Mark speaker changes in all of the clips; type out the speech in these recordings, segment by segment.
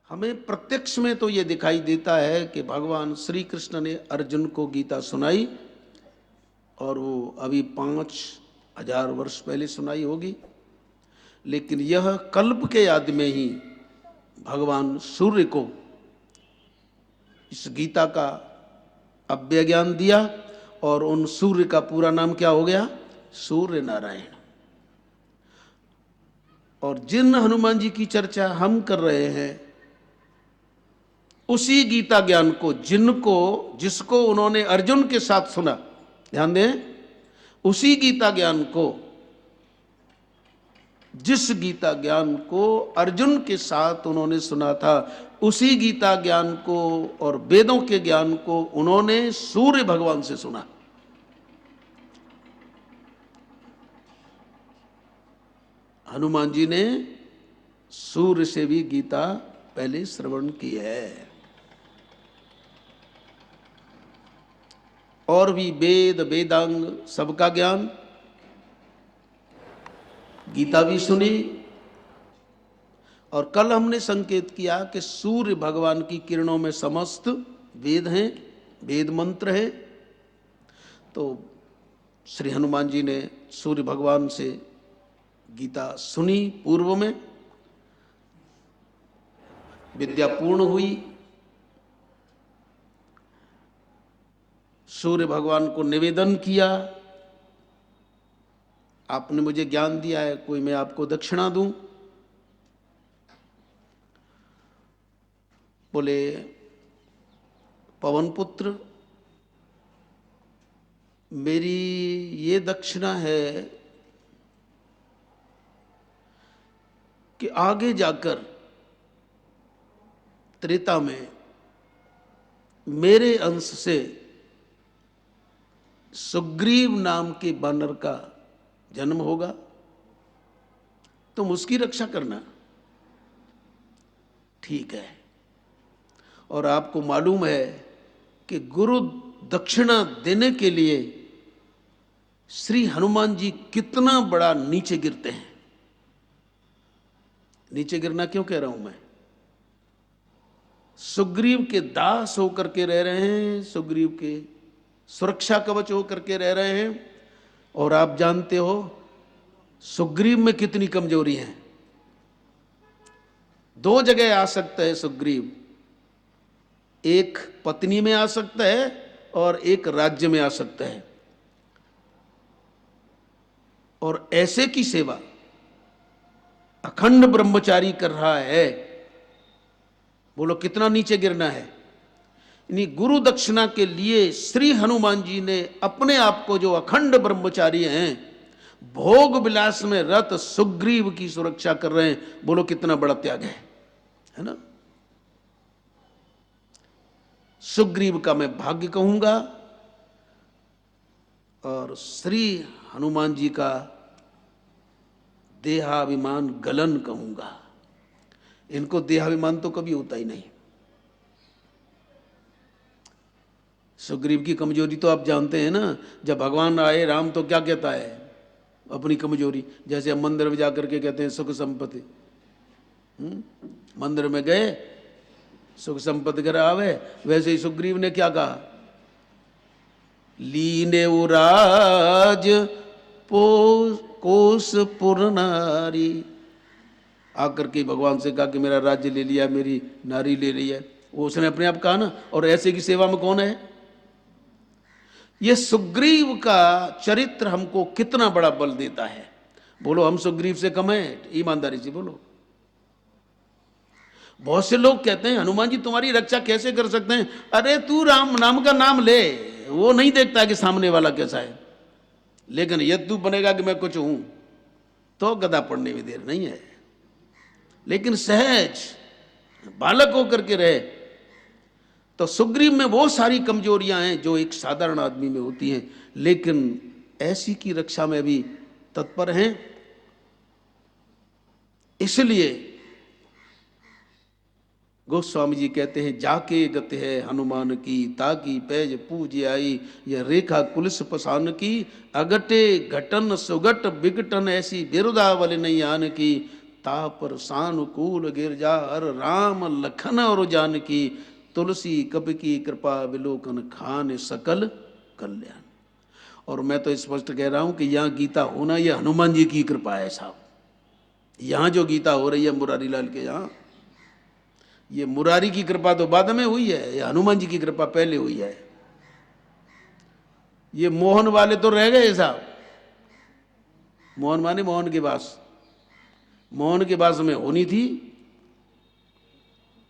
Speaker 1: हमें प्रत्यक्ष में तो ये दिखाई देता है कि भगवान श्री कृष्ण ने अर्जुन को गीता सुनाई, और वो अभी 5000 वर्ष पहले सुनाई होगी। लेकिन यह कल्प के आदि में ही भगवान सूर्य को इस गीता का अव्यय ज्ञान दिया, और उन सूर्य का पूरा नाम क्या हो गया? सूर्य नारायण। और जिन हनुमान जी की चर्चा हम कर रहे हैं, उसी गीता ज्ञान को जिसको उन्होंने अर्जुन के साथ सुना, ध्यान दें, उसी गीता ज्ञान को, जिस गीता ज्ञान को अर्जुन के साथ उन्होंने सुना था, उसी गीता ज्ञान को और वेदों के ज्ञान को उन्होंने सूर्य भगवान से सुना। हनुमान जी ने सूर्य से भी गीता पहले श्रवण की है। और भी वेद वेदांग सबका ज्ञान, गीता भी सुनी। और कल हमने संकेत किया कि सूर्य भगवान की किरणों में समस्त वेद हैं, वेद मंत्र हैं। तो श्री हनुमान जी ने सूर्य भगवान से गीता सुनी, पूर्व में विद्या पूर्ण हुई। सूर्य भगवान को निवेदन किया, आपने मुझे ज्ञान दिया है, कोई मैं आपको दक्षिणा दूं। बोले, पवन पुत्र, मेरी ये दक्षिणा है कि आगे जाकर त्रेता में मेरे अंश से सुग्रीव नाम के वानर का जन्म होगा, तुम उसकी रक्षा करना। ठीक है। और आपको मालूम है कि गुरु दक्षिणा देने के लिए श्री हनुमान जी कितना बड़ा नीचे गिरते हैं। नीचे गिरना क्यों कह रहा हूं मैं? सुग्रीव के दास होकर के रह रहे हैं, सुग्रीव के सुरक्षा कवच होकर के रह रहे हैं। और आप जानते हो सुग्रीव में कितनी कमजोरी है। दो जगह आ सकता है सुग्रीव, एक पत्नी में आ सकता है और एक राज्य में आ सकता है। और ऐसे की सेवा अखंड ब्रह्मचारी कर रहा है, बोलो कितना नीचे गिरना है। गुरु दक्षिणा के लिए श्री हनुमान जी ने अपने आप को, जो अखंड ब्रह्मचारी हैं, भोग विलास में रत सुग्रीव की सुरक्षा कर रहे हैं। बोलो कितना बड़ा त्याग है ना? सुग्रीव का मैं भाग्य कहूंगा और श्री हनुमान जी का देहाभिमान गलन कहूंगा। इनको देहाभिमान तो कभी होता ही नहीं। सुग्रीव की कमजोरी तो आप जानते हैं ना। जब भगवान आए राम तो क्या कहता है अपनी कमजोरी? जैसे हम मंदिर में जाकर के कहते हैं सुख संपत्ति, मंदिर में गए सुख संपत्ति कर आवे, वैसे ही सुग्रीव ने क्या कहा? लीने राज कोस पुर नारी। आकर के भगवान से कहा कि मेरा राज्य ले लिया, मेरी नारी ले ली है। वो उसने अपने आप कहा ना। और ऐसे की सेवा में कौन है? ये सुग्रीव का चरित्र हमको कितना बड़ा बल देता है। बोलो हम सुग्रीव से कम हैं? ईमानदारी से बोलो। बहुत से लोग कहते हैं हनुमान जी तुम्हारी रक्षा कैसे कर सकते हैं? अरे तू राम नाम का नाम ले, वो नहीं देखता कि सामने वाला कैसा है। लेकिन यदि तू बनेगा कि मैं कुछ हूं तो गदा पड़ने में देर नहीं है। लेकिन सहज बालक होकर के रहे। तो सुग्रीव में वो सारी कमजोरियां हैं जो एक साधारण आदमी में होती हैं, लेकिन ऐसी की रक्षा में भी तत्पर हैं। इसलिए गोस्वामी जी कहते हैं, जाके गति है हनुमान की, ताकि पैज पूज आई, यह रेखा कुलिस पसान की, अगटे घटन सुगट बिगटन ऐसी बिरुदावल नहीं आन की, तापर सानुकूल गिरजा हर राम लखन और जानकी, तुलसी कब की कृपा विलोकन खान सकल कल्याण। और मैं तो स्पष्ट कह रहा हूं कि यहाँ गीता होना यह हनुमान जी की कृपा है साहब। यहाँ जो गीता हो रही है मुरारी लाल के यहाँ, ये मुरारी की कृपा तो बाद में हुई है, ये हनुमान जी की कृपा पहले हुई है। ये मोहन वाले तो रह गए साहब, मोहन माने मोहन के पास, मोहन के पास में होनी थी,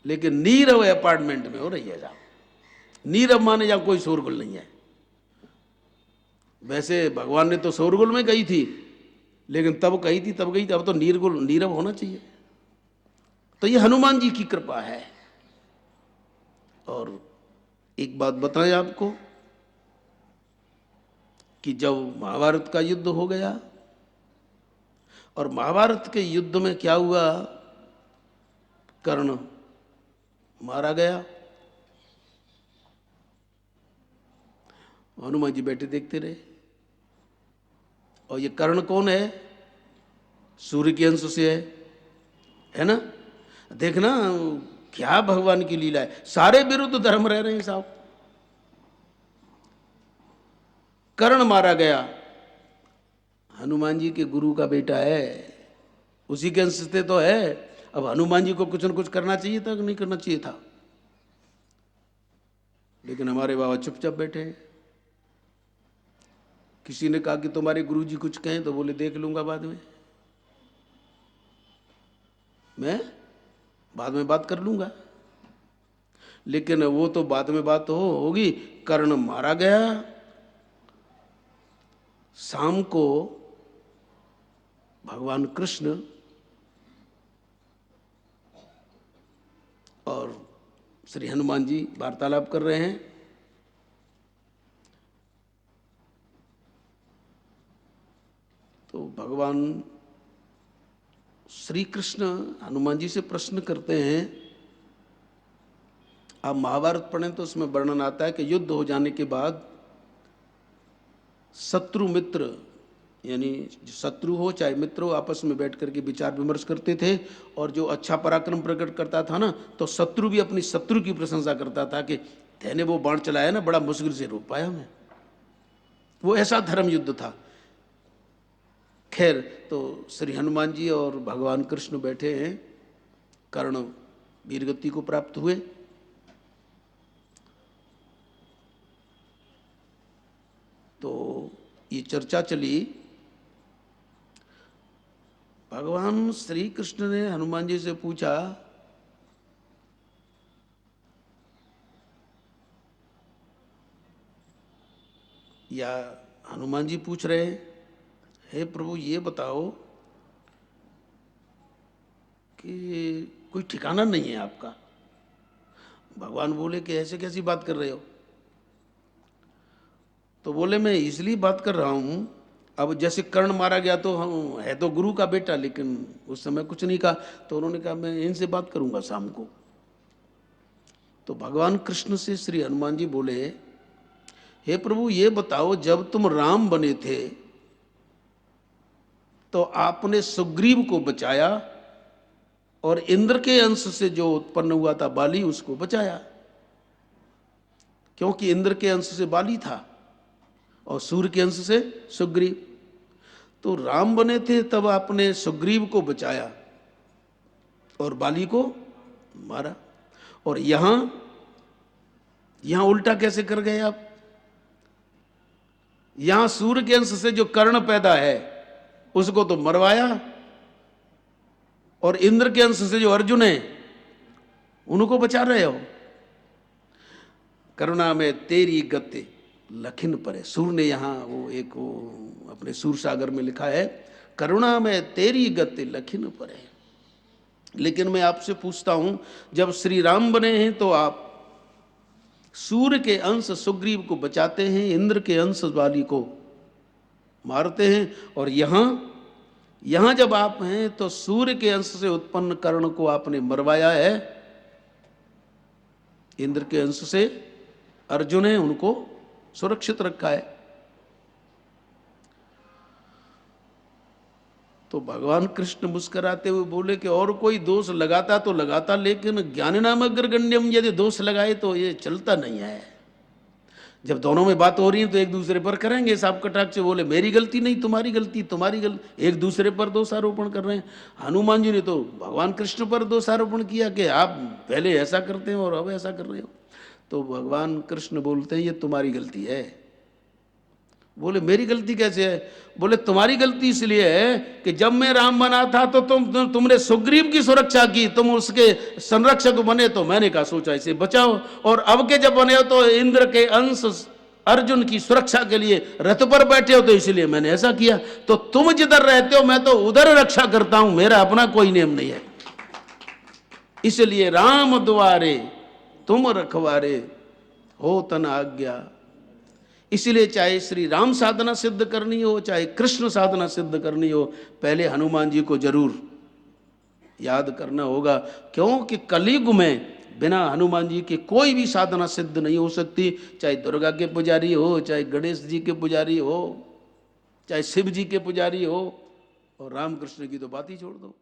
Speaker 1: लेकिन नीरव अपार्टमेंट में हो रही है साहब। नीरव माने जहां कोई शोरगुल नहीं है। वैसे भगवान ने तो शोरगुल में कही थी, लेकिन तब कही थी तब गई थी, अब तो नीरव होना चाहिए। तो ये हनुमान जी की कृपा है। और एक बात बताएं आपको कि जब महाभारत का युद्ध हो गया, और महाभारत के युद्ध में क्या हुआ, कर्ण मारा गया, हनुमान जी बैठे देखते रहे। और ये कर्ण कौन है? सूर्य के अंश से है ना। देखना क्या भगवान की लीला है, सारे विरुद्ध धर्म रह रहे हैं साहब। कर्ण मारा गया, हनुमान जी के गुरु का बेटा है, उसी के अंश से तो है। अब हनुमान जी को कुछ न कुछ करना चाहिए था कि नहीं करना चाहिए था? लेकिन हमारे बाबा चुपचाप बैठे हैं। किसी ने कहा कि तुम्हारे गुरुजी कुछ कहें, तो बोले देख लूंगा बाद में, मैं बाद में बात कर लूंगा। लेकिन वो तो बाद में बात होगी। कर्ण मारा गया, शाम को भगवान कृष्ण और श्री हनुमान जी वार्तालाप कर रहे हैं। तो भगवान श्री कृष्ण हनुमान जी से प्रश्न करते हैं। आप महाभारत पढ़ें तो उसमें वर्णन आता है कि युद्ध हो जाने के बाद शत्रु मित्र, यानी शत्रु हो चाहे मित्र हो, आपस में बैठ करके विचार विमर्श करते थे। और जो अच्छा पराक्रम प्रकट करता था ना, तो शत्रु भी अपनी शत्रु की प्रशंसा करता था कि तेने वो बाण चलाया ना, बड़ा मुश्किल से रोक पाया मैं। वो ऐसा धर्म युद्ध था। खैर, तो श्री हनुमान जी और भगवान कृष्ण बैठे हैं, कर्ण वीरगति को प्राप्त हुए। तो ये चर्चा चली। भगवान श्री कृष्ण ने हनुमान जी से पूछा, या हनुमान जी पूछ रहे हैं, हे प्रभु ये बताओ कि कोई ठिकाना नहीं है आपका। भगवान बोले कि ऐसे कैसी बात कर रहे हो? तो बोले मैं इसलिए बात कर रहा हूं, अब जैसे कर्ण मारा गया तो हम है तो गुरु का बेटा, लेकिन उस समय कुछ नहीं कहा। तो उन्होंने कहा मैं इनसे बात करूंगा शाम को। तो भगवान कृष्ण से श्री हनुमान जी बोले, हे प्रभु ये बताओ, जब तुम राम बने थे तो आपने सुग्रीव को बचाया, और इंद्र के अंश से जो उत्पन्न हुआ था बाली, उसको बचाया, क्योंकि इंद्र के अंश से बाली था और सूर्य के अंश से सुग्रीव। तो राम बने थे तब आपने सुग्रीव को बचाया और बाली को मारा। और यहां उल्टा कैसे कर गए आप? यहां सूर्य के अंश से जो कर्ण पैदा है उसको तो मरवाया, और इंद्र के अंश से जो अर्जुन है उनको बचा रहे हो। करुणा में तेरी गति लखिन परे, सूर ने यहां वो अपने सूर सागर में लिखा है, करुणा में तेरी गति लखिन परे। लेकिन मैं आपसे पूछता हूं, जब श्री राम बने हैं तो आप सूर्य के अंश सुग्रीव को बचाते हैं, इंद्र के अंश वाली को मारते हैं, और यहां जब आप हैं तो सूर्य के अंश से उत्पन्न कर्ण को आपने मरवाया है, इंद्र के अंश से अर्जुन है उनको सुरक्षित रखा है। तो भगवान कृष्ण मुस्कुराते हुए बोले कि और कोई दोष लगाता तो लगाता, लेकिन ज्ञान नाम अग्रगण्यम यदि दोष लगाए तो ये चलता नहीं है। जब दोनों में बात हो रही है तो एक दूसरे पर करेंगे साहब कटाक्ष से, बोले मेरी गलती नहीं तुम्हारी गलती, तुम्हारी गलती, एक दूसरे पर दोषारोपण कर रहे हैं। हनुमान जी ने तो भगवान कृष्ण पर दोषारोपण किया कि आप पहले ऐसा करते हो और अब ऐसा कर रहे हो। तो भगवान कृष्ण बोलते हैं ये तुम्हारी गलती है। बोले मेरी गलती कैसे है? बोले तुम्हारी गलती इसलिए है कि जब मैं राम बना था तो तुमने सुग्रीव की सुरक्षा की, तुम उसके संरक्षक बने, तो मैंने कहा सोचा इसे बचाओ, और अब के जब बने हो तो इंद्र के अंश अर्जुन की सुरक्षा के लिए रथ पर बैठे हो, तो इसलिए मैंने ऐसा किया। तो तुम जिधर रहते हो मैं तो उधर रक्षा करता हूं, मेरा अपना कोई नियम नहीं है। इसलिए राम द्वारे तुम रखवारे हो तन आज्ञा। इसलिए चाहे श्री राम साधना सिद्ध करनी हो, चाहे कृष्ण साधना सिद्ध करनी हो, पहले हनुमान जी को जरूर याद करना होगा, क्योंकि कलयुग में बिना हनुमान जी के कोई भी साधना सिद्ध नहीं हो सकती। चाहे दुर्गा के पुजारी हो, चाहे गणेश जी के पुजारी हो, चाहे शिव जी के पुजारी हो, और रामकृष्ण की तो बात ही छोड़ दो।